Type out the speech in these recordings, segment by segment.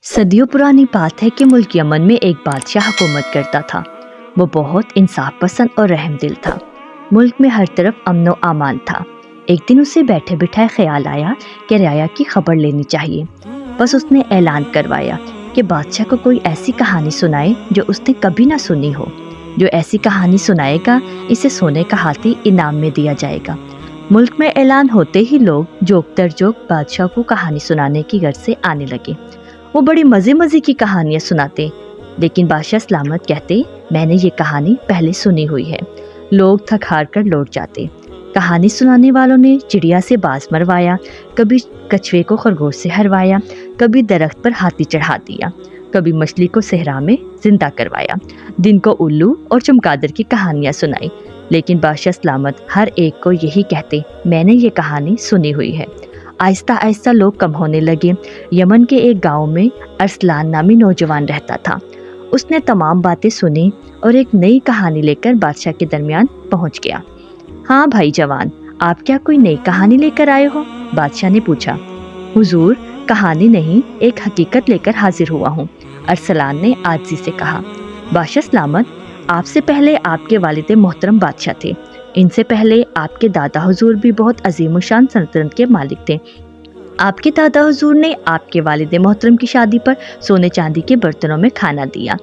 صدیوں پرانی بات ہے کہ ملک یمن میں ایک بادشاہ حکومت کرتا تھا۔ وہ بہت انصاف پسند اور رحم دل تھا۔ ملک میں ہر طرف امن و امان تھا۔ ایک دن اسے بیٹھے بٹھائے خیال آیا کہ رعایا کی خبر لینی چاہیے۔ بس اس نے اعلان کروایا کہ بادشاہ کو کوئی ایسی کہانی سنائے جو اس نے کبھی نہ سنی ہو۔ جو ایسی کہانی سنائے گا اسے سونے کا ہاتھی انعام میں دیا جائے گا۔ ملک میں اعلان ہوتے ہی لوگ جوک در جوک بادشاہ کو کہانی سنانے کی غرض سے آنے لگے۔ وہ بڑی مزے کی کہانیاں سناتے، لیکن بادشاہ سلامت کہتے میں نے یہ کہانی پہلے سنی ہوئی ہے۔ لوگ تھک ہار کر لوٹ جاتے۔ کہانی سنانے والوں نے چڑیا سے باز مروایا، کبھی کچھوے کو خرگوش سے ہروایا، کبھی درخت پر ہاتھی چڑھا دیا، کبھی مچھلی کو صحرا میں زندہ کروایا، دن کو الو اور چمگادڑ کی کہانیاں سنائی، لیکن بادشاہ سلامت ہر ایک کو یہی کہتے میں نے یہ کہانی سنی ہوئی ہے۔ آہستہ آہستہ لوگ کم ہونے لگے۔ یمن کے ایک گاؤں میں ارسلان نامی نوجوان رہتا تھا۔ اس نے تمام باتیں سنی اور ایک نئی کہانی لے کر بادشاہ کے درمیان پہنچ گیا۔ ہاں بھائی جوان، آپ کیا کوئی نئی کہانی لے کر آئے ہو؟ بادشاہ نے پوچھا۔ حضور، کہانی نہیں، ایک حقیقت لے کر حاضر ہوا ہوں، ارسلان نے عاجزی سے کہا۔ بادشاہ سلامت، آپ سے پہلے آپ کے والد محترم بادشاہ تھے۔ ان سے پہلے آپ کے دادا حضور بھی بہت عظیم الشان سلطنت کے مالک تھے۔ آپ کے دادا حضور نے آپ کے والد محترم کی شادی پر سونے چاندی کے برتنوں میں کھانا دیا۔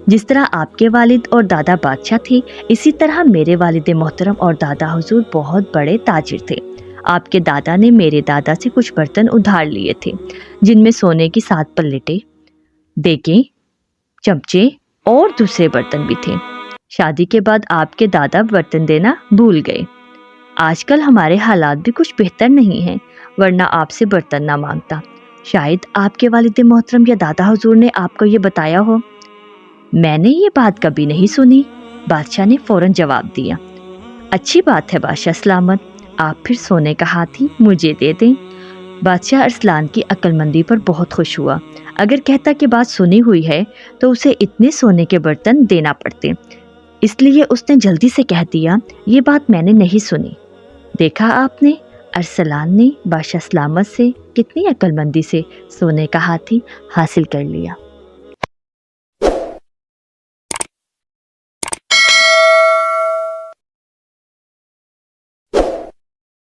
جس طرح آپ کے والد اور دادا بادشاہ تھے، اسی طرح میرے والد محترم اور دادا حضور بہت بڑے تاجر تھے۔ آپ کے دادا نے میرے دادا سے کچھ برتن ادھار لیے تھے، جن میں سونے کی 7 پلیٹیں، دیگیں، چمچے اور دوسرے برتن بھی تھے۔ شادی کے بعد آپ کے دادا برتن دینا بھول گئے۔ آج کل ہمارے حالات بھی کچھ بہتر نہیں ہیں، ورنہ آپ سے برتن نہ مانگتا۔ شاید آپ کے والد محترم یا دادا حضور نے آپ کو یہ بتایا ہو۔ میں نے یہ بات کبھی نہیں سنی، بادشاہ نے فوراً جواب دیا۔ اچھی بات ہے بادشاہ سلامت، آپ پھر سونے کا ہاتھی مجھے دے دیں۔ بادشاہ ارسلان کی عقل مندی پر بہت خوش ہوا۔ اگر کہتا کہ بات سنی ہوئی ہے تو اسے اتنے سونے کے برتن دینا پڑتے، اس لیے اس نے جلدی سے کہہ دیا یہ بات میں نے نہیں سنی۔ دیکھا آپ نے، ارسلان نے بادشاہ سلامت سے کتنی عقل مندی سے سونے کا ہاتھی حاصل کر لیا۔